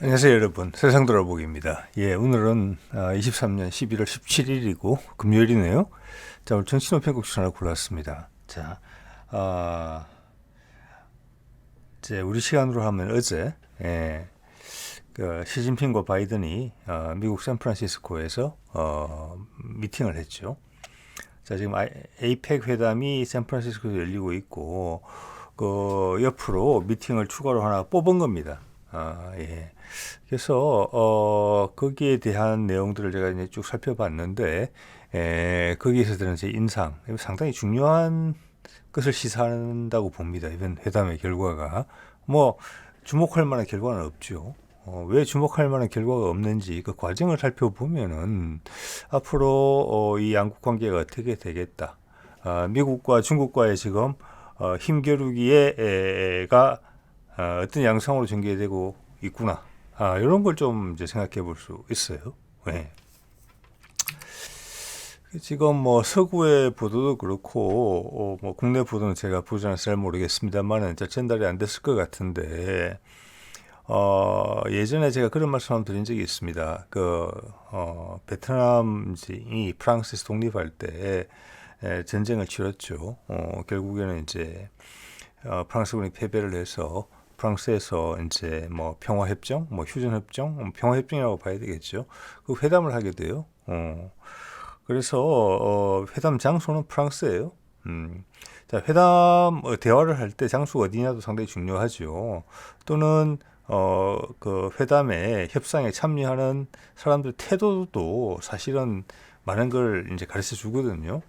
안녕하세요 여러분, 세상 돌아보기입니다. 오늘은 23년 11월 17일이고 금요일이네요. 자, 오늘 정치노평국 하나 골랐습니다. 자, 아, 이제 우리 시간으로 하면 어제 시진핑과 바이든이 미국 샌프란시스코에서 미팅을 했죠. 자, 지금 에이펙 회담이 샌프란시스코에서 열리고 있고 그 옆으로 미팅을 추가로 하나 뽑은 겁니다. 그래서 거기에 대한 내용들을 제가 이제 쭉 살펴봤는데 거기에서 드는 제 인상 상당히 중요한 것을 시사한다고 봅니다. 이번 회담의 결과가 뭐 주목할 만한 결과는 없죠. 왜 주목할 만한 결과가 없는지 그 과정을 살펴보면은 앞으로 이 양국 관계가 어떻게 되겠다. 미국과 중국과의 지금 힘겨루기가 어떤 양상으로 전개되고 있구나. 이런 걸 좀 이제 생각해 볼 수 있어요. 네. 지금 뭐 서구의 보도도 그렇고 뭐 국내 보도는 제가 보지 않아서 잘 모르겠습니다만은 전달이 안 됐을 것 같은데 예전에 제가 그런 말씀 한번 드린 적이 있습니다. 베트남이 프랑스에서 독립할 때 전쟁을 치렀죠. 결국에는 이제 프랑스군이 패배를 해서 프랑스에서 이제 뭐 평화협정, 뭐 휴전협정, 평화협정이라고 봐야 되겠죠. 그 회담을 하게 돼요. 그래서 회담 장소는 프랑스예요. 자, 회담 대화를 할 때 장소가 어디냐도 상당히 중요하죠. 또는 그 회담에 협상에 참여하는 사람들 태도도 사실은 많은 걸 이제 가르쳐 주거든요.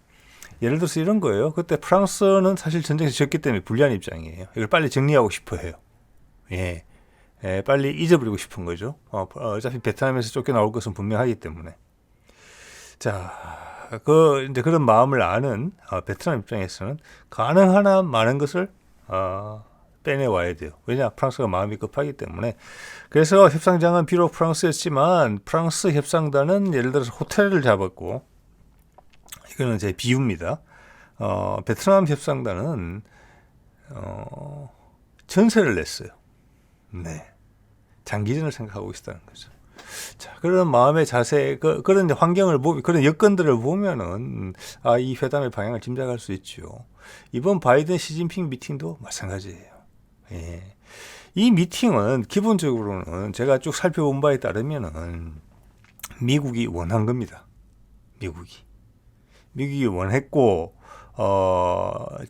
예를 들어서 이런 거예요. 그때 프랑스는 사실 전쟁에서 졌기 때문에 불리한 입장이에요. 이걸 빨리 정리하고 싶어 해요. 빨리 잊어버리고 싶은 거죠. 어차피 베트남에서 쫓겨나올 것은 분명하기 때문에. 자, 이제 그런 마음을 아는 베트남 입장에서는 가능한 한 많은 것을 빼내와야 돼요. 왜냐? 프랑스가 마음이 급하기 때문에. 그래서 협상장은 비록 프랑스였지만 프랑스 협상단은 예를 들어서 호텔을 잡았고, 이거는 제 비유입니다. 베트남 협상단은 전세를 냈어요. 네, 장기전을 생각하고 있다는 거죠. 자, 그런 마음의 자세, 그런 환경을 그런 여건들을 보면은 이 회담의 방향을 짐작할 수 있죠. 이번 바이든 시진핑 미팅도 마찬가지예요. 이 미팅은 기본적으로는 제가 쭉 살펴본 바에 따르면은 미국이 원한 겁니다. 미국이 원했고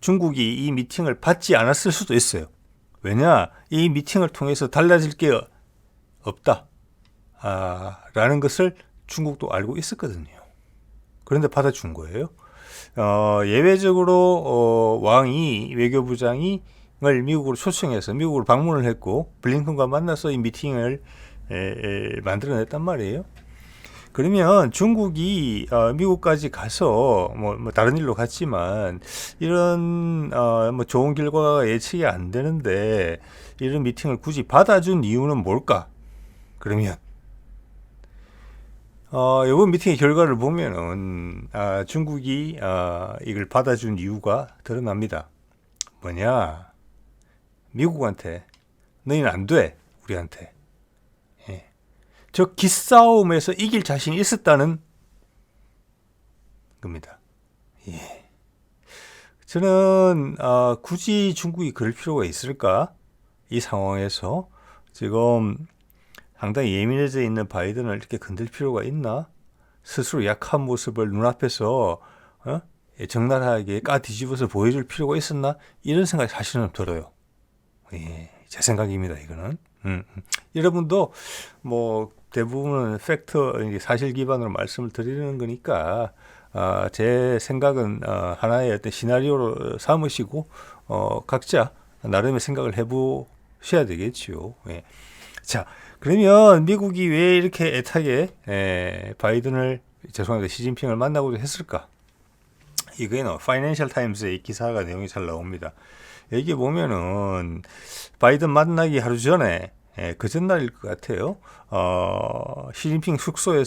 중국이 이 미팅을 받지 않았을 수도 있어요. 왜냐? 이 미팅을 통해서 달라질 게 없다. 라는 것을 중국도 알고 있었거든요. 그런데 받아준 거예요. 예외적으로 외교부장이 미국으로 초청해서 미국으로 방문을 했고 블링컨과 만나서 이 미팅을 만들어냈단 말이에요. 그러면 중국이 미국까지 가서 뭐 다른 일로 갔지만 이런 뭐 좋은 결과가 예측이 안 되는데 이런 미팅을 굳이 받아준 이유는 뭘까? 그러면 이번 미팅의 결과를 보면은 중국이 이걸 받아준 이유가 드러납니다. 뭐냐? 미국한테 너희는 안 돼, 우리한테. 저 기싸움에서 이길 자신이 있었다는 겁니다. 저는 굳이 중국이 그럴 필요가 있을까? 이 상황에서 지금 상당히 예민해져 있는 바이든을 이렇게 건들 필요가 있나? 스스로 약한 모습을 눈앞에서 적나라하게 뒤집어서 보여줄 필요가 있었나? 이런 생각이 사실은 들어요. 제 생각입니다. 이거는. 여러분도 뭐 대부분은 팩트, 사실 기반으로 말씀을 드리는 거니까 제 생각은 하나의 어떤 시나리오로 삼으시고 각자 나름의 생각을 해보셔야 되겠지요. 자, 그러면 미국이 왜 이렇게 애타게 시진핑을 만나고자 했을까? 이거는 파이낸셜 타임스의 기사가 내용이 잘 나옵니다. 여기 보면은 바이든 만나기 하루 전에 그 전날일 것 같아요. 시진핑 숙소인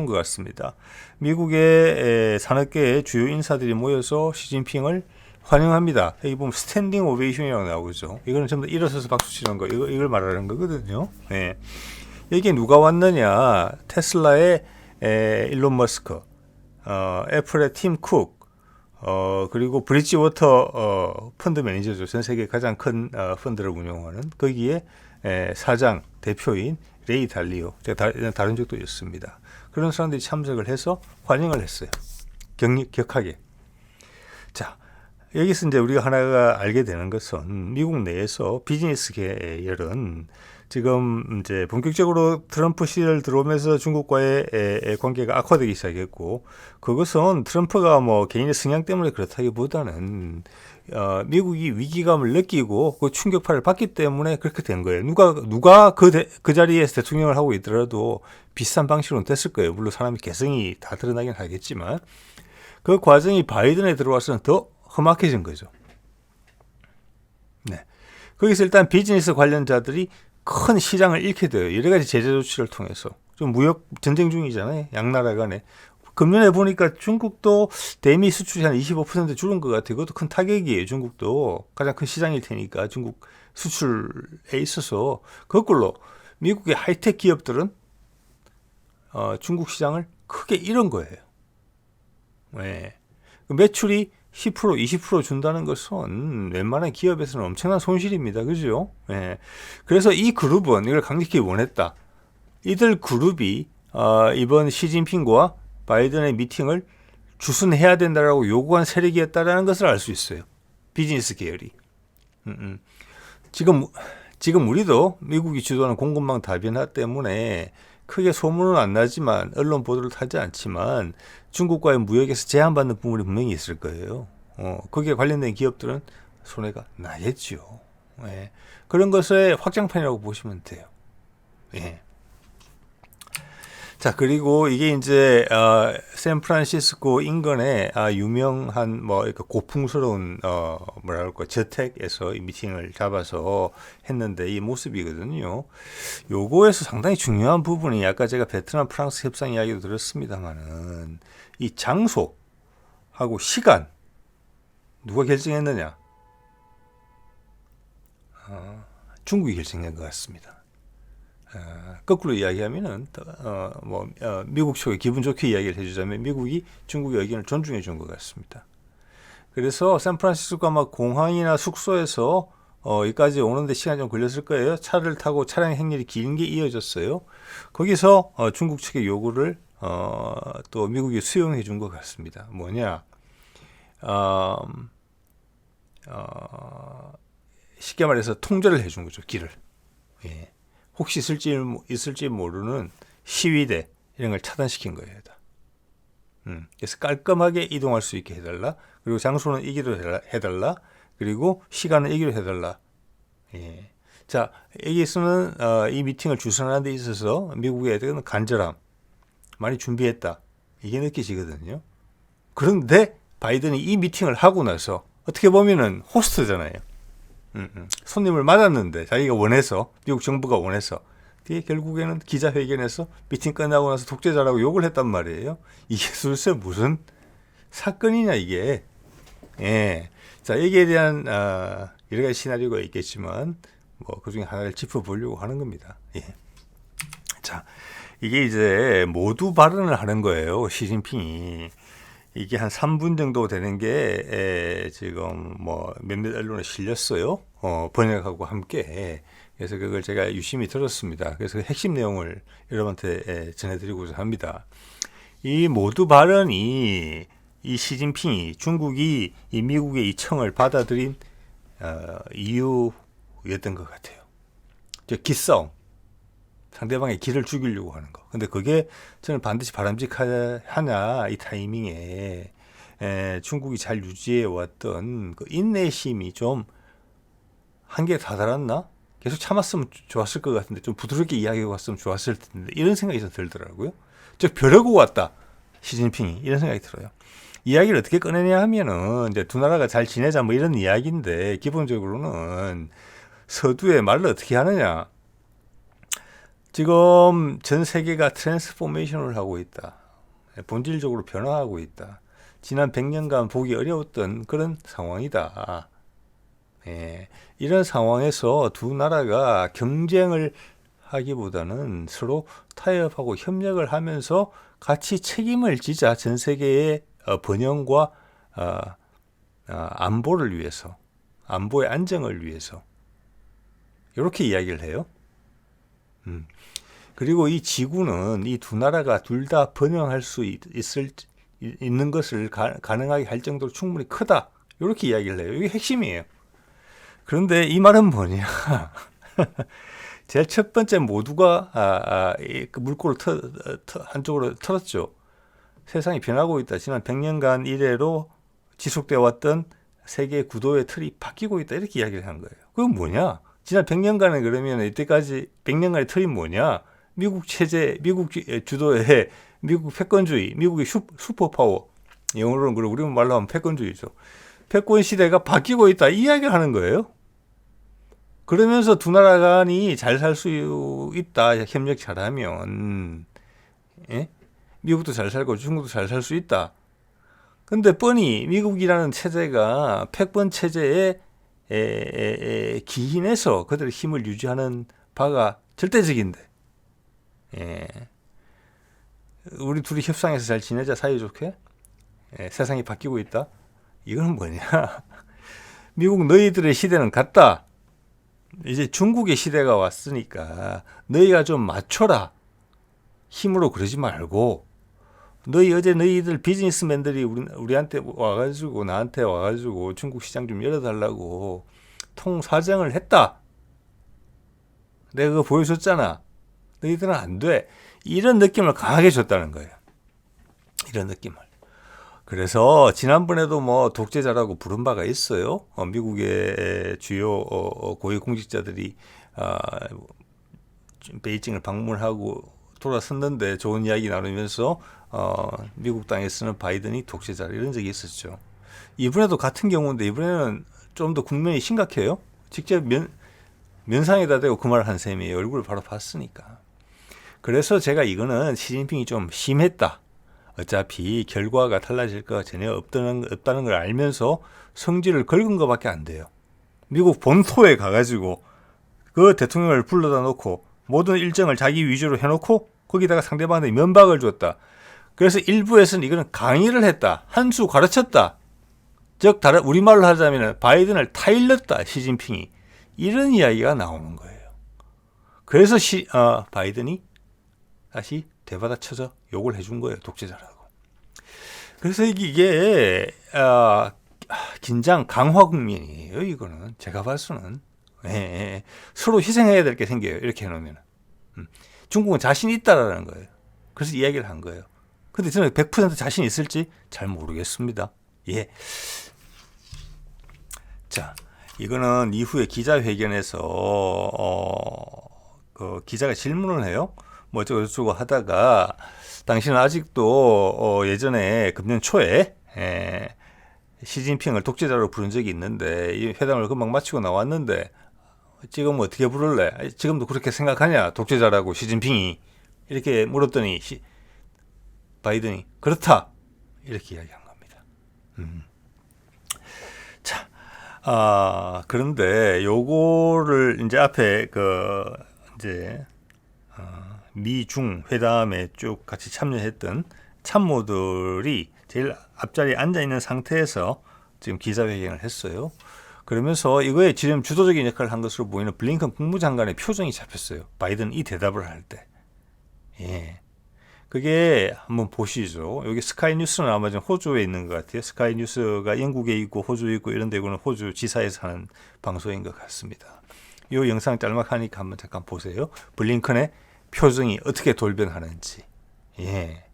것 같습니다. 미국의 산업계의 주요 인사들이 모여서 시진핑을 환영합니다. 여기 보면 스탠딩 오베이션이라고 나오죠. 이거는 전부 다 일어서서 박수 치는 거, 이걸 말하는 거거든요. 네. 여기에 누가 왔느냐? 테슬라의 일론 머스크, 애플의 팀 쿡, 그리고 브릿지워터 펀드 매니저죠. 전 세계 가장 큰 펀드를 운영하는 거기에 사장, 대표인 레이 달리오, 제가 다른 적도 있습니다. 그런 사람들이 참석을 해서 환영을 했어요. 격하게. 자, 여기서 이제 우리가 하나가 알게 되는 것은 미국 내에서 비즈니스 계열은 지금 이제 본격적으로 트럼프 시절 들어오면서 중국과의 관계가 악화되기 시작했고, 그것은 트럼프가 뭐 개인의 성향 때문에 그렇다기보다는 미국이 위기감을 느끼고 그 충격파를 받기 때문에 그렇게 된 거예요. 누가 그 자리에서 대통령을 하고 있더라도 비슷한 방식으로 됐을 거예요. 물론 사람이 개성이 다 드러나긴 하겠지만 그 과정이 바이든에 들어와서는 더 험악해진 거죠. 네. 거기서 일단 비즈니스 관련자들이 큰 시장을 잃게 돼요. 여러 가지 제재 조치를 통해서. 좀 무역 전쟁 중이잖아요. 양나라 간에. 금년에 보니까 중국도 대미 수출이 한 25% 줄은 것 같아요. 그것도 큰 타격이에요. 중국도 가장 큰 시장일 테니까 중국 수출에 있어서 거꾸로 미국의 하이텍 기업들은 중국 시장을 크게 잃은 거예요. 네. 매출이 10%, 20% 준다는 것은 웬만한 기업에서는 엄청난 손실입니다. 그죠? 예. 그래서 이 그룹은 이걸 강력히 원했다. 이들 그룹이 이번 시진핑과 바이든의 미팅을 주선해야 된다라고 요구한 세력이었다라는 것을 알 수 있어요. 비즈니스 계열이. 지금 우리도 미국이 주도하는 공급망 다변화 때문에 크게 소문은 안 나지만 언론 보도를 타지 않지만 중국과의 무역에서 제한받는 부분이 분명히 있을 거예요. 거기에 관련된 기업들은 손해가 나겠죠. 예. 그런 것의 확장판이라고 보시면 돼요. 예. 자, 그리고 이게 이제 샌프란시스코 인근의 유명한 뭐 고풍스러운 뭐랄까 저택에서 이 미팅을 잡아서 했는데 이 모습이거든요. 요거에서 상당히 중요한 부분이 아까 제가 베트남 프랑스 협상 이야기도 들었습니다만은 이 장소하고 시간 누가 결정했느냐? 중국이 결정한 것 같습니다. 거꾸로 이야기하면은 미국 쪽에 기분 좋게 이야기를 해주자면 미국이 중국의 의견을 존중해 준 것 같습니다. 그래서 샌프란시스코 아마 공항이나 숙소에서 여기까지 오는데 시간이 좀 걸렸을 거예요. 차를 타고 차량 행렬이 긴 게 이어졌어요. 거기서 중국 측의 요구를 또 미국이 수용해 준 것 같습니다. 뭐냐? 쉽게 말해서 통제를 해준 거죠. 길을. 예. 혹시 있을지 모르는 시위대 이런 걸 차단시킨 거예요. 그래서 깔끔하게 이동할 수 있게 해달라. 그리고 장소는 이기로 해달라. 그리고 시간은 이기로 해달라. 예. 자, 여기서는 이 미팅을 주선하는 데 있어서 미국에 대한 간절함 많이 준비했다. 이게 느껴지거든요. 그런데 바이든이 이 미팅을 하고 나서 어떻게 보면은 호스트잖아요. 손님을 맞았는데 자기가 원해서 미국 정부가 원해서 그게 결국에는 기자회견에서 미팅 끝나고 나서 독재자라고 욕을 했단 말이에요. 이게 도대체 무슨 사건이냐 이게. 예. 자, 여기에 대한 여러 가지 시나리오가 있겠지만 뭐 그중에 하나를 짚어보려고 하는 겁니다. 예. 자, 이게 이제 모두 발언을 하는 거예요. 시진핑이. 이게 한 3분 정도 되는 게 지금 뭐 몇몇 언론에 실렸어요. 번역하고 함께. 그래서 그걸 제가 유심히 들었습니다. 그래서 그 핵심 내용을 여러분한테 전해드리고자 합니다. 이 모두 발언이 이 시진핑이 중국이 이 미국의 이 청을 받아들인 이유였던 것 같아요. 기싸움. 상대방의 길을 죽이려고 하는 거. 근데 그게 저는 반드시 바람직하냐 이 타이밍에 중국이 잘 유지해 왔던 그 인내심이 좀 한계에 다다랐나? 계속 참았으면 좋았을 것 같은데 좀 부드럽게 이야기하고 왔으면 좋았을 텐데 이런 생각이 좀 들더라고요. 즉 벼르고 왔다 시진핑이 이런 생각이 들어요. 이야기를 어떻게 꺼내냐 하면은 이제 두 나라가 잘 지내자 뭐 이런 이야기인데 기본적으로는 서두에 말을 어떻게 하느냐. 지금 전 세계가 트랜스포메이션을 하고 있다. 본질적으로 변화하고 있다. 지난 100년간 보기 어려웠던 그런 상황이다. 예, 이런 상황에서 두 나라가 경쟁을 하기보다는 서로 타협하고 협력을 하면서 같이 책임을 지자. 전 세계의 번영과 안보를 위해서, 안보의 안정을 위해서 이렇게 이야기를 해요. 그리고 이 지구는 이 두 나라가 둘 다 번영할 수 있는 것을 가능하게 할 정도로 충분히 크다. 이렇게 이야기를 해요. 이게 핵심이에요. 그런데 이 말은 뭐냐? 제일 첫 번째 모두가 그 물꼬를 한쪽으로 털었죠. 세상이 변하고 있다. 지난 100년간 이래로 지속되어 왔던 세계 구도의 틀이 바뀌고 있다. 이렇게 이야기를 한 거예요. 그건 뭐냐? 지난 100년간은 그러면 이때까지 100년간의 틀이 뭐냐? 미국 체제, 미국 주도의 미국 패권주의, 미국의 슈퍼파워. 영어로는 그리고 우리 말로 하면 패권주의죠. 패권 시대가 바뀌고 있다. 이 이야기를 하는 거예요. 그러면서 두 나라 간이 잘 살 수 있다. 협력 잘하면. 예? 미국도 잘 살고 중국도 잘 살 수 있다. 근데 뻔히 미국이라는 체제가 패권 체제에 기인해서 그들의 힘을 유지하는 바가 절대적인데. 예. 우리 둘이 협상해서 잘 지내자 사이좋게. 예, 세상이 바뀌고 있다. 이건 뭐냐? 미국 너희들의 시대는 갔다. 이제 중국의 시대가 왔으니까 너희가 좀 맞춰라. 힘으로 그러지 말고 어제 너희들 비즈니스맨들이 우리한테 와가지고 나한테 와가지고 중국 시장 좀 열어달라고 통사정을 했다. 내가 그거 보여줬잖아. 너희들은 안 돼. 이런 느낌을 강하게 줬다는 거예요. 이런 느낌을. 그래서 지난번에도 뭐 독재자라고 부른 바가 있어요. 미국의 주요 고위공직자들이 베이징을 방문하고 돌아섰는데 좋은 이야기 나누면서 미국 땅에서는 바이든이 독재자 이런 적이 있었죠. 이번에도 같은 경우인데 이번에는 좀 더 국면이 심각해요. 직접 면상에다 대고 그 말을 한 셈이에요. 얼굴을 바로 봤으니까. 그래서 제가 이거는 시진핑이 좀 심했다. 어차피 결과가 달라질 거가 전혀 없다는 걸 알면서 성질을 긁은 것밖에 안 돼요. 미국 본토에 가가지고 그 대통령을 불러다 놓고 모든 일정을 자기 위주로 해놓고 거기다가 상대방한테 면박을 줬다. 그래서 일부에서는 이거는 강의를 했다. 한 수 가르쳤다. 즉 우리말로 하자면 바이든을 타일렀다. 시진핑이. 이런 이야기가 나오는 거예요. 그래서 바이든이 다시 되받아쳐서 욕을 해준 거예요. 독재자라고. 그래서 이게 긴장 강화 국면이에요. 이거는 제가 봐서는 서로 희생해야 될 게 생겨요. 이렇게 해놓으면 중국은 자신 있다라는 거예요. 그래서 이야기를 한 거예요. 근데 저는 100% 자신 있을지 잘 모르겠습니다. 예. 자, 이거는 이후에 기자회견에서 그 기자가 질문을 해요. 뭐 어쩌고 하다가 당신은 아직도 예전에 금년 초에 시진핑을 독재자로 부른 적이 있는데 이 회담을 금방 마치고 나왔는데 지금 어떻게 부를래? 지금도 그렇게 생각하냐? 독재자라고 시진핑이 이렇게 물었더니 바이든이 그렇다 이렇게 이야기한 겁니다. 자, 그런데 요거를 이제 앞에 이제 미중 회담에 쭉 같이 참여했던 참모들이 제일 앞자리에 앉아 있는 상태에서 지금 기자회견을 했어요. 그러면서 이거에 지금 주도적인 역할을 한 것으로 보이는 블링컨 국무장관의 표정이 잡혔어요. 바이든 이 대답을 할 때. 예. 그게 한번 보시죠. 여기 스카이 뉴스는 아마 좀 호주에 있는 것 같아요. 스카이 뉴스가 영국에 있고 호주에 있고 이런 데고는 호주 지사에서 하는 방송인 것 같습니다. 이 영상 짤막하니까 한번 잠깐 보세요. 블링컨의 표정이 어떻게 돌변하는지. 예.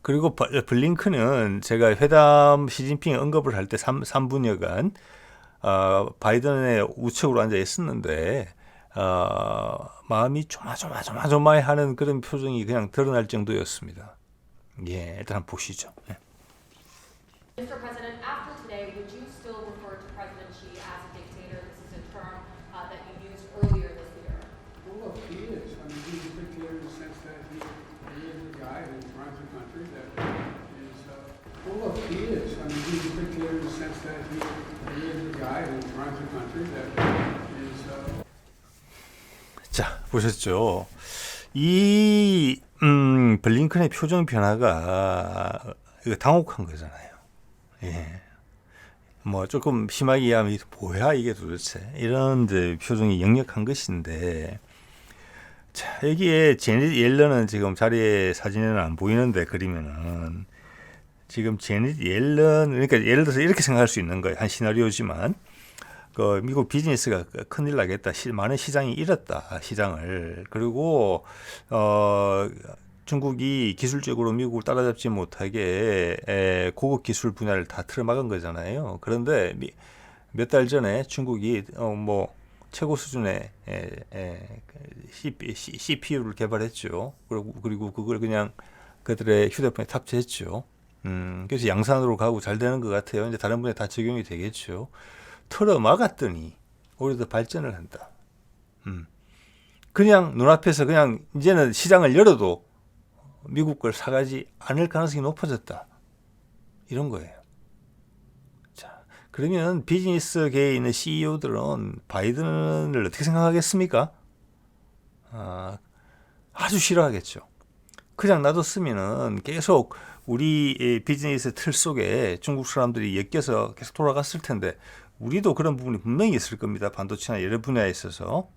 그리고 블링컨은 제가 회담 시진핑 언급을 할 때 3분여간 바이든의 우측으로 앉아 있었는데 마음이 조마조마하는 그런 표정이 그냥 드러날 정도였습니다. 예, 일단 한번 보시죠. 예. Mr. President, after today, would you still refer to President Xi as a dictator? This is a term that you used earlier this year. Well, look, he is. I mean, he's a dictator in the sense that he is a guy who runs a country that is. Well, look, he is. sense that he is a guy who runs a country that is 자, 보셨죠? 이 블링컨의 표정 변화가 이거 당혹한 거잖아요. 예. 뭐 조금 심하게 이해하면 이게 뭐야 이게 도대체 이런 이제 표정이 역력한 것인데, 자 여기에 제닛 옐런은 지금 자리에 사진에는 안 보이는데 그리면은 지금 제닛 옐런, 그러니까 예를 들어서 이렇게 생각할 수 있는 거예요. 한 시나리오지만 그 미국 비즈니스가 큰일 나겠다. 많은 시장이 잃었다. 시장을. 그리고 중국이 기술적으로 미국을 따라잡지 못하게 고급 기술 분야를 다 틀어막은 거잖아요. 그런데 몇 달 전에 중국이 뭐 최고 수준의 CPU를 개발했죠. 그리고 그걸 그냥 그들의 휴대폰에 탑재했죠. 그래서 양산으로 가고 잘 되는 것 같아요. 이제 다른 분야에 다 적용이 되겠죠. 틀어막았더니 오히려 더 발전을 한다. 그냥 눈앞에서 그냥 이제는 시장을 열어도 미국 걸 사가지 않을 가능성이 높아졌다. 이런 거예요. 자, 그러면 비즈니스계에 있는 CEO들은 바이든을 어떻게 생각하겠습니까? 아주 싫어하겠죠. 그냥 놔뒀으면은 계속 우리 비즈니스 틀 속에 중국 사람들이 엮여서 계속 돌아갔을 텐데, 우리도 그런 부분이 분명히 있을 겁니다. 반도체나 여러 분야에 있어서.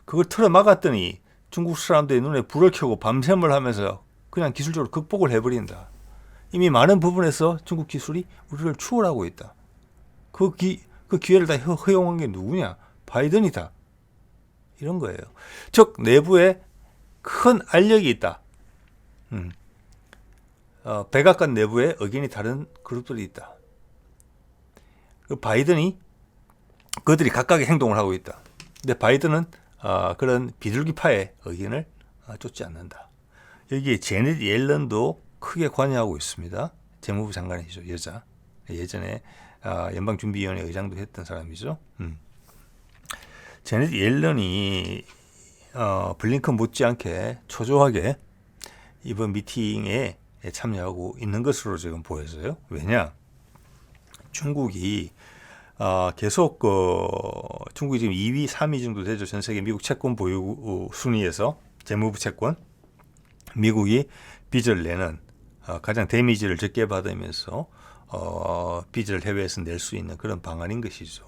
그걸 틀어막았더니 중국 사람들의 눈에 불을 켜고 밤샘을 하면서 그냥 기술적으로 극복을 해버린다. 이미 많은 부분에서 중국 기술이 우리를 추월하고 있다. 그 기회를 다 허용한 게 누구냐? 바이든이다. 이런 거예요. 즉 내부에 큰 알력이 있다. 백악관 내부에 의견이 다른 그룹들이 있다. 그 바이든이 그들이 각각의 행동을 하고 있다. 근데 바이든은 그런 비둘기파의 의견을 쫓지 않는다. 여기에 제닛 옐런도 크게 관여하고 있습니다. 재무부 장관이죠, 여자. 예전에 연방준비위원회 의장도 했던 사람이죠. 제닛 옐런이 블링컨 못지않게 초조하게 이번 미팅에 참여하고 있는 것으로 지금 보여져요. 왜냐? 중국이 계속 중국이 지금 2위, 3위 정도 되죠. 전 세계 미국 채권 보유 순위에서 재무부 채권. 미국이 빚을 내는 가장 데미지를 적게 받으면서 빚을 해외에서 낼 수 있는 그런 방안인 것이죠.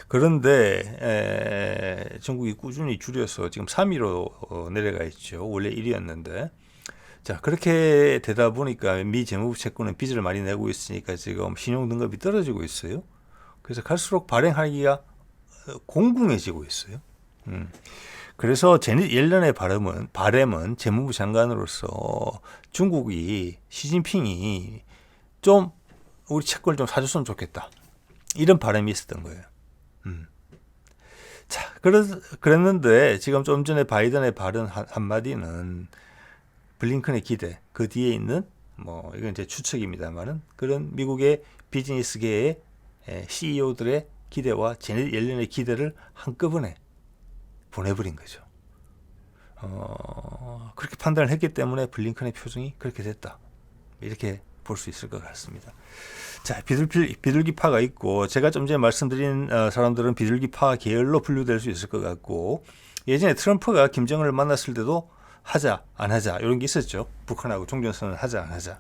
그런데 중국이 꾸준히 줄여서 지금 3위로 내려가 있죠. 원래 1위였는데. 자, 그렇게 되다 보니까 미 재무부 채권은 빚을 많이 내고 있으니까 지금 신용 등급이 떨어지고 있어요. 그래서 갈수록 발행하기가 공공해지고 있어요. 그래서 제닛 옐런의 바람은 재무부 장관으로서 중국이 시진핑이 좀 우리 채권을 좀 사줬으면 좋겠다. 이런 바람이 있었던 거예요. 자, 그랬는데 지금 좀 전에 바이든의 발언 한마디는 블링컨의 기대, 그 뒤에 있는 뭐 이건 제 추측입니다만은 그런 미국의 비즈니스계의 CEO들의 기대와 제닛 옐런의 기대를 한꺼번에 보내버린 거죠. 그렇게 판단을 했기 때문에 블링컨의 표정이 그렇게 됐다. 이렇게 볼 수 있을 것 같습니다. 자, 비둘기파가 있고, 제가 좀 전에 말씀드린 사람들은 비둘기파 계열로 분류될 수 있을 것 같고, 예전에 트럼프가 김정은을 만났을 때도 하자, 안 하자 이런 게 있었죠. 북한하고 종전선언을 하자, 안 하자.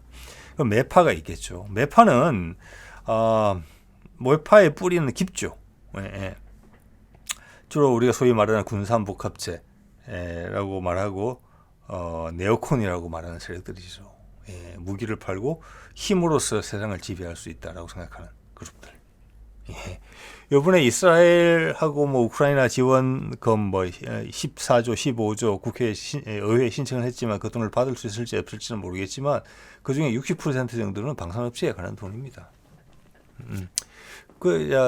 그럼 매파가 있겠죠. 매파는 매파의 뿌리는 깊죠. 주로 우리가 소위 말하는 군산복합체라고 말하고 네오콘이라고 말하는 세력들이죠. 무기를 팔고 힘으로써 세상을 지배할 수 있다라고 생각하는 그룹들. 이번에 이스라엘하고 뭐 우크라이나 지원금 뭐 14조, 15조 의회에 신청을 했지만 그 돈을 받을 수 있을지 없을지는 모르겠지만 그 중에 60% 정도는 방산업체에 관한 돈입니다.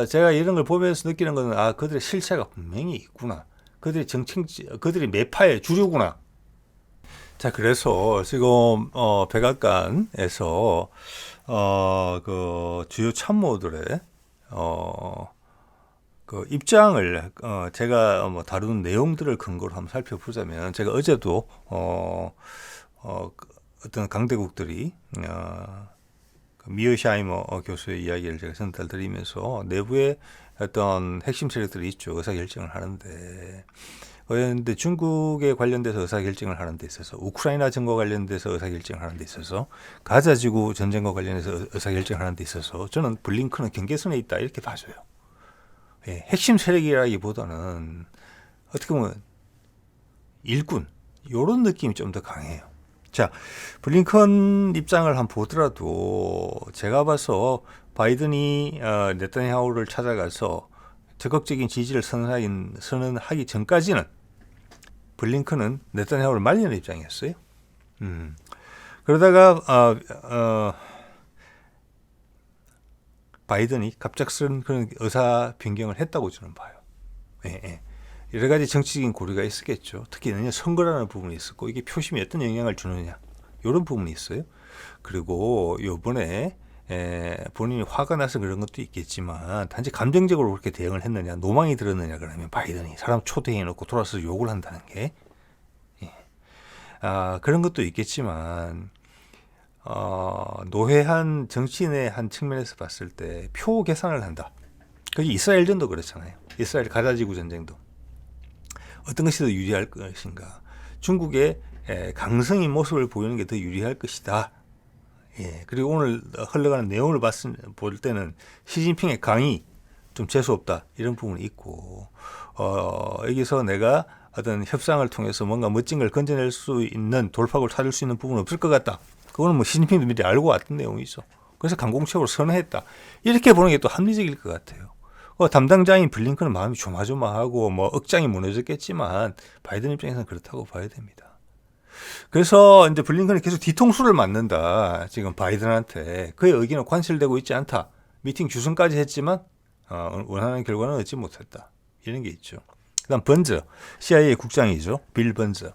제가 이런 걸 보면서 느끼는 것은 그들의 실체가 분명히 있구나. 그들이 매파의 주류구나. 자, 그래서 지금 백악관에서 그 주요 참모들의 그 입장을 제가 다루는 내용들을 근거로 한번 살펴보자면, 제가 어제도 어떤 강대국들이 미어샤이머 교수의 이야기를 제가 전달드리면서 내부에 어떤 핵심 세력들이 있죠. 의사결정을 하는데 그런데 중국에 관련돼서 의사결정을 하는 데 있어서 우크라이나 전과 관련돼서 의사결정을 하는 데 있어서 가자지구 전쟁과 관련해서 의사결정을 하는 데 있어서 저는 블링컨은 경계선에 있다 이렇게 봐줘요. 예, 핵심 세력이라기보다는 어떻게 보면 일꾼 이런 느낌이 좀 더 강해요. 자, 블링컨 입장을 한번 보더라도 제가 봐서 바이든이 네타냐후를 찾아가서 적극적인 지지를 선언하기 전까지는 블링컨은 네타냐후를 말리는 입장이었어요. 그러다가 바이든이 갑작스런 그런 의사 변경을 했다고 저는 봐요. 예, 예. 여러 가지 정치적인 고려가 있었겠죠. 특히 내년 선거라는 부분이 있었고 이게 표심에 어떤 영향을 주느냐 이런 부분이 있어요. 그리고 요번에 본인이 화가 나서 그런 것도 있겠지만 단지 감정적으로 그렇게 대응을 했느냐 노망이 들었느냐 그러면 바이든이 사람 초대해 놓고 돌아서 욕을 한다는 게 그런 것도 있겠지만 노회한 정치인의 한 측면에서 봤을 때 표 계산을 한다. 그게 이스라엘전도 그렇잖아요. 이스라엘 가자지구 전쟁도 어떤 것이 더 유리할 것인가. 중국의 강성인 모습을 보이는 게 더 유리할 것이다. 예, 그리고 오늘 흘러가는 내용을 볼 때는 시진핑의 강이 좀 재수없다 이런 부분이 있고 여기서 내가 어떤 협상을 통해서 뭔가 멋진 걸 건져낼 수 있는 돌파구를 찾을 수 있는 부분은 없을 것 같다. 그거는 뭐 시진핑도 미리 알고 왔던 내용이죠. 그래서 강공책으로 선언했다. 이렇게 보는 게 또 합리적일 것 같아요. 담당자인 블링컨은 마음이 조마조마하고 뭐 억장이 무너졌겠지만 바이든 입장에서는 그렇다고 봐야 됩니다. 그래서 이제 블링컨이 계속 뒤통수를 맞는다. 지금 바이든한테 그의 의견은 관철되고 있지 않다. 미팅 주선까지 했지만 원하는 결과는 얻지 못했다. 이런 게 있죠. 그다음 번즈, CIA 국장이죠. 빌 번즈.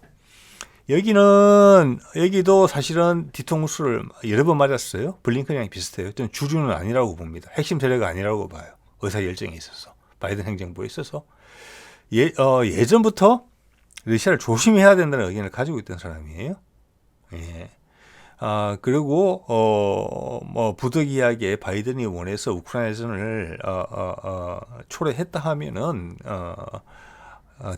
여기도 사실은 뒤통수를 여러 번 맞았어요. 블링컨이랑 비슷해요. 저는 주류는 아니라고 봅니다. 핵심 세력이 아니라고 봐요. 의사결정에 있어서 바이든 행정부에 있어서 예전부터 러시아를 조심해야 된다는 의견을 가지고 있던 사람이에요. 예. 그리고 뭐 부득이하게 바이든이 원해서 우크라이나전을 초래했다 하면은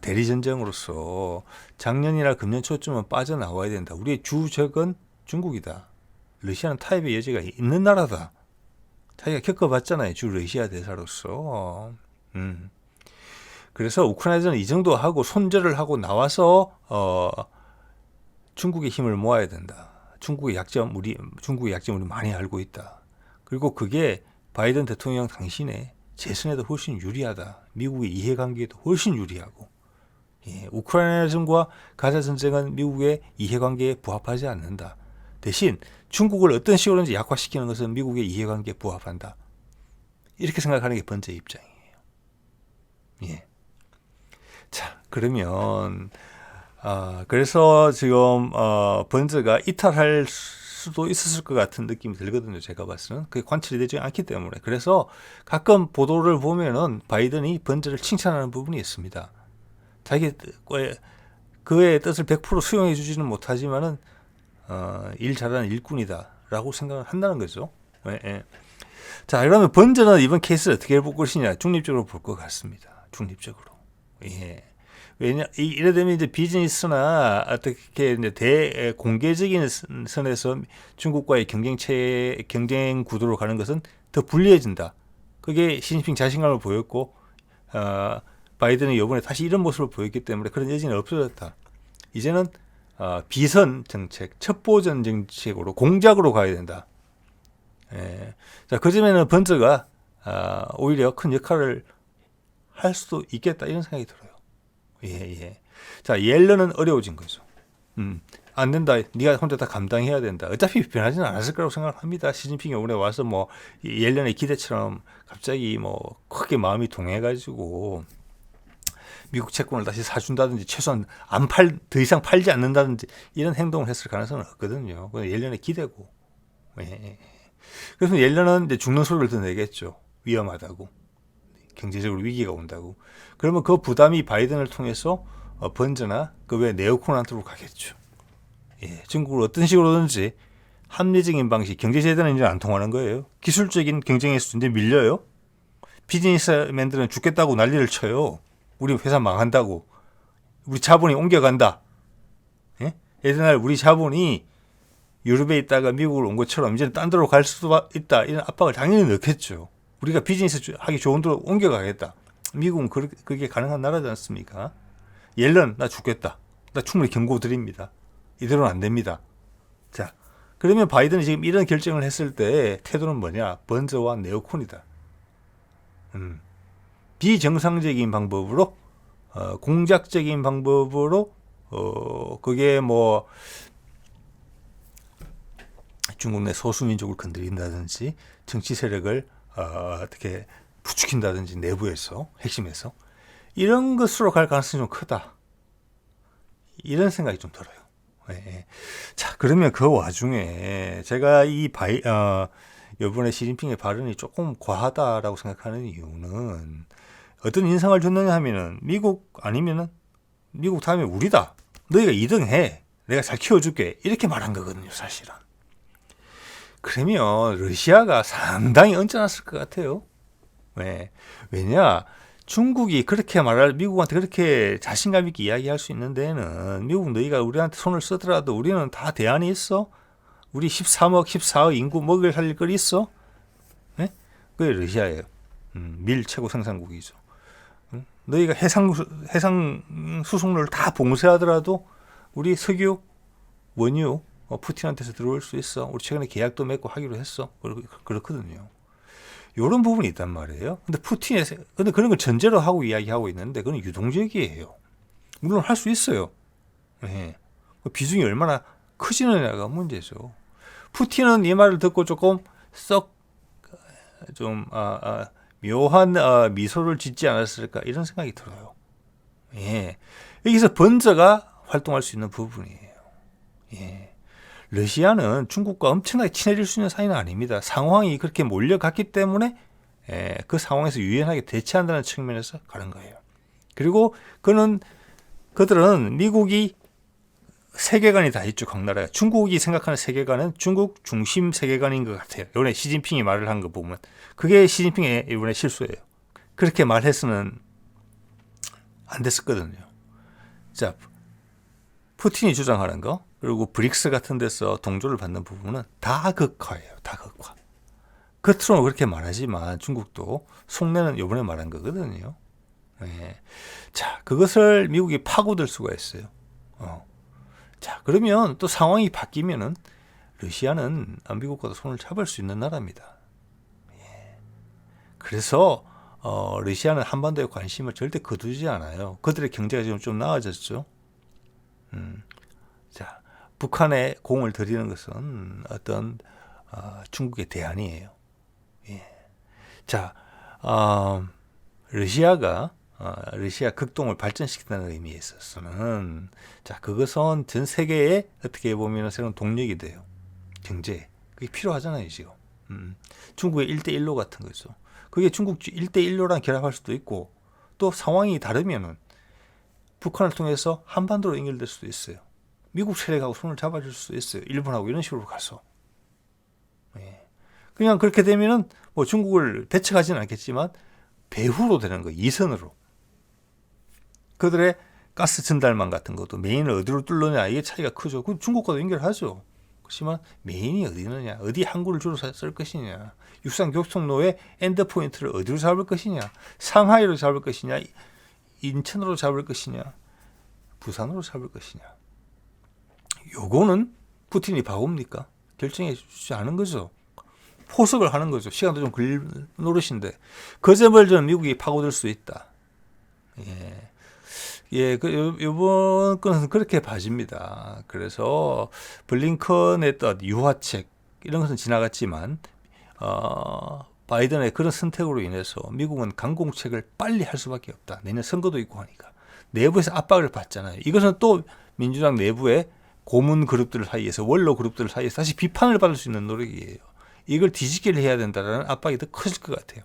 대리전쟁으로서 작년이나 금년 초쯤은 빠져나와야 된다. 우리의 주적은 중국이다. 러시아는 타협의 여지가 있는 나라다. 자기가 겪어봤잖아요. 주 러시아 대사로서. 그래서 우크라이나전은 이 정도 하고 손절을 하고 나와서 중국의 힘을 모아야 된다. 중국의 약점 우리 많이 알고 있다. 그리고 그게 바이든 대통령 당신의 재선에도 훨씬 유리하다. 미국의 이해관계에도 훨씬 유리하고. 예, 우크라이나전과 가자 전쟁은 미국의 이해관계에 부합하지 않는다. 대신 중국을 어떤 식으로든지 약화시키는 것은 미국의 이해관계에 부합한다. 이렇게 생각하는 게 번째의 입장이에요. 예. 자, 그러면 그래서 지금 번즈가 이탈할 수도 있었을 것 같은 느낌이 들거든요. 제가 봤을 때는 그게 관철이 되지 않기 때문에. 그래서 가끔 보도를 보면은 바이든이 번즈를 칭찬하는 부분이 있습니다. 자기 그의 뜻을 100% 수용해 주지는 못하지만은 일 잘하는 일꾼이다라고 생각을 한다는 거죠. 예, 예. 자, 그러면 번즈는 이번 케이스를 어떻게 볼 것이냐? 중립적으로 볼 것 같습니다. 중립적으로. 예. 이래 되면 이제 비즈니스나 어떻게 이제 공개적인 선에서 중국과의 경쟁 구도로 가는 것은 더 불리해진다. 그게 시진핑 자신감을 보였고, 바이든이 이번에 다시 이런 모습을 보였기 때문에 그런 여지는 없어졌다. 이제는 비선 정책, 첩보전 정책으로 공작으로 가야 된다. 예. 자, 그 점에는 번즈가 오히려 큰 역할을 할 수도 있겠다 이런 생각이 들어요. 예. 자, 옐런은 어려워진 거죠. 안 된다. 네가 혼자 다 감당해야 된다. 어차피 변하지는 않았을 거라고 생각합니다. 시진핑이 이번에 와서 뭐 옐런의 기대처럼 갑자기 뭐 크게 마음이 동해가지고 미국 채권을 다시 사준다든지 최소한 더 이상 팔지 않는다든지 이런 행동을 했을 가능성은 없거든요. 그건 옐런의 기대고. 예. 그래서 옐런은 이제 죽는 소리를 더 내겠죠. 위험하다고. 경제적으로 위기가 온다고. 그러면 그 부담이 바이든을 통해서 번즈나 그 외 네오콘한테로 가겠죠. 예, 중국을 어떤 식으로든지 합리적인 방식, 경제제도는 이제 안 통하는 거예요. 기술적인 경쟁에서 이제 밀려요. 비즈니스맨들은 죽겠다고 난리를 쳐요. 우리 회사 망한다고. 우리 자본이 옮겨간다. 예? 옛날 우리 자본이 유럽에 있다가 미국으로 온 것처럼 이제는 딴 데로 갈 수도 있다. 이런 압박을 당연히 넣겠죠. 우리가 비즈니스 하기 좋은 데로 옮겨가겠다. 미국은 그게 가능한 나라지 않습니까? 옐런, 나 죽겠다. 나 충분히 경고 드립니다. 이대로는 안 됩니다. 자, 그러면 바이든이 지금 이런 결정을 했을 때 태도는 뭐냐? 번저와 네오콘이다. 비정상적인 방법으로, 공작적인 방법으로, 그게 뭐, 중국 내 소수민족을 건드린다든지, 정치 세력을, 어떻게 부추긴다든지, 내부에서, 핵심에서. 이런 것으로 갈 가능성이 좀 크다. 이런 생각이 좀 들어요. 네. 자, 그러면 그 와중에 제가 이번에 시진핑의 발언이 조금 과하다라고 생각하는 이유는 어떤 인상을 줬느냐 하면은 미국 아니면은 미국 다음에 우리다. 너희가 2등 해. 내가 잘 키워줄게. 이렇게 말한 거거든요, 사실은. 그러면 러시아가 상당히 언짢았을 것 같아요. 왜? 왜냐? 중국이 그렇게 미국한테 그렇게 자신감 있게 이야기할 수 있는 데는 미국 너희가 우리한테 손을 쓰더라도 우리는 다 대안이 있어. 우리 13억, 14억 인구 먹을 살릴 거 있어. 네? 그게 러시아예요. 밀 최고 생산국이죠. 너희가 해상 수송로를 다 봉쇄하더라도 우리 석유, 원유 푸틴한테서 들어올 수 있어. 우리 최근에 계약도 맺고 하기로 했어. 그렇거든요. 이런 부분이 있단 말이에요. 근데 그런 걸 전제로 하고 이야기하고 있는데 그건 유동적이에요. 물론 할 수 있어요. 네. 비중이 얼마나 커지느냐가 문제죠. 푸틴은 이 말을 듣고 조금 묘한 미소를 짓지 않았을까 이런 생각이 들어요. 예. 여기서 번저가 활동할 수 있는 부분이에요. 예. 러시아는 중국과 엄청나게 친해질 수 있는 사이는 아닙니다. 상황이 그렇게 몰려갔기 때문에 그 상황에서 유연하게 대처한다는 측면에서 가는 거예요. 그리고 그들은 미국이 세계관이 다 있죠. 각 나라가. 중국이 생각하는 세계관은 중국 중심 세계관인 것 같아요. 이번에 시진핑이 말을 한 거 보면 그게 시진핑의 이번에 실수예요. 그렇게 말해서는 안 됐었거든요. 자, 푸틴이 주장하는 거 그리고 브릭스 같은 데서 동조를 받는 부분은 다 극화예요. 다 극화. 겉으로는 그렇게 말하지만 중국도 속내는 이번에 말한 거거든요. 네. 자, 그것을 미국이 파고들 수가 있어요. 자, 그러면 또 상황이 바뀌면은 러시아는 미국과도 손을 잡을 수 있는 나라입니다. 예. 그래서 러시아는 한반도에 관심을 절대 거두지 않아요. 그들의 경제가 지금 좀 나아졌죠. 자, 북한에 공을 들이는 것은 어떤 중국의 대안이에요. 예. 자, 러시아 극동을 발전시킨다는 의미에 있어서는 자, 그것은 전 세계에 어떻게 보면 새로운 동력이 돼요. 경제. 그게 필요하잖아요, 지금. 중국의 1대1로 같은 거죠. 그게 중국 1대1로랑 결합할 수도 있고 또 상황이 다르면은 북한을 통해서 한반도로 연결될 수도 있어요. 미국 세력하고 손을 잡아줄 수도 있어요. 일본하고 이런 식으로 가서. 예. 그냥 그렇게 되면은 뭐 중국을 대척하지는 않겠지만 배후로 되는 거, 2선으로. 그들의 가스 전달망 같은 것도 메인을 어디로 뚫느냐 이게 차이가 크죠. 그 중국과도 연결하죠. 그렇지만 메인이 어디 있느냐, 어디 항구를 주로 쓸 것이냐, 육상 교통로의 엔드 포인트를 어디로 잡을 것이냐, 상하이로 잡을 것이냐, 인천으로 잡을 것이냐, 부산으로 잡을 것이냐. 요거는 푸틴이 바보입니까? 결정해 주지 않은 거죠. 포석을 하는 거죠. 시간도 좀 걸릴 노릇인데 그 점을 좀 미국이 파고들 수 있다. 예, 요번 건은 그렇게 봐집니다. 그래서 블링컨의 또 유화책 이런 것은 지나갔지만 바이든의 그런 선택으로 인해서 미국은 강공책을 빨리 할 수밖에 없다. 내년 선거도 있고 하니까 내부에서 압박을 받잖아요. 이것은 또 민주당 내부의 고문 그룹들 사이에서 원로 그룹들 사이에서 다시 비판을 받을 수 있는 노력이에요. 이걸 뒤집기를 해야 된다는 압박이 더 커질 것 같아요.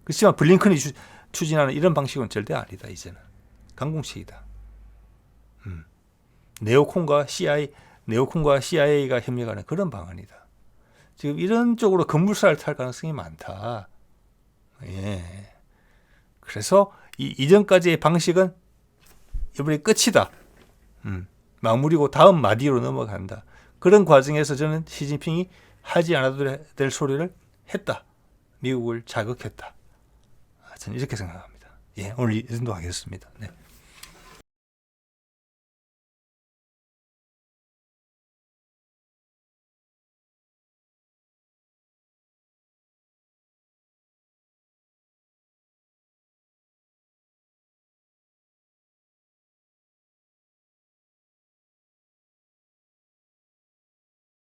그렇지만 블링컨이 추진하는 이런 방식은 절대 아니다. 이제는 강공책이다. 네오콘과 네오콘과 CIA가 협력하는 그런 방안이다. 지금 이런 쪽으로 급물살을 탈 가능성이 많다. 예. 그래서 이 이전까지의 방식은 이번에 끝이다. 마무리고 다음 마디로 넘어간다. 그런 과정에서 저는 시진핑이 하지 않아도 될 소리를 했다. 미국을 자극했다. 저는 이렇게 생각합니다. 예, 오늘 이 정도 하겠습니다. 네.